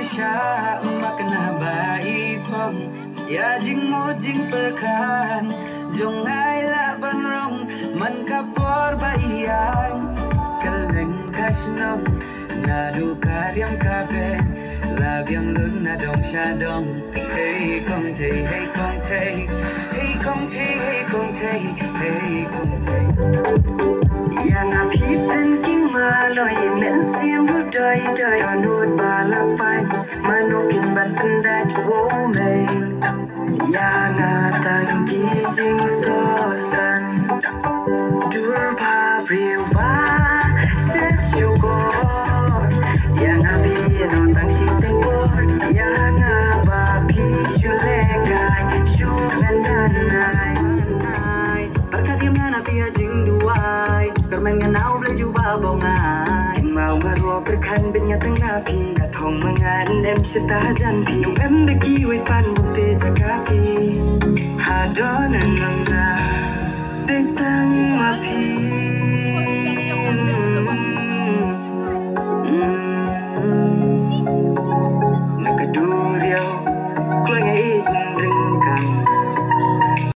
sha makna bai phong ya jing mo jing perkan jong ai la ban rong man ka por bai yang kaleng kasnom na lu karyam ka ben la biang lun na dong sha dong hey kong thei hey kong thei hey kong thei hey kong thei hey kong thei yang api pen king maloi men sim ru doi doi anut balapai manokin batendat wo mei yang atang kijing sosan dur pa priwa set chugo yang api no tang si tengko yang abapi shulekai shunan danai perkadiam api ajing duai kermen nganau beli juba bongai mau ngaro perkan benya tengah pi katong mengan em serta janpi em bagi wepan bukti jagapi hadon nangna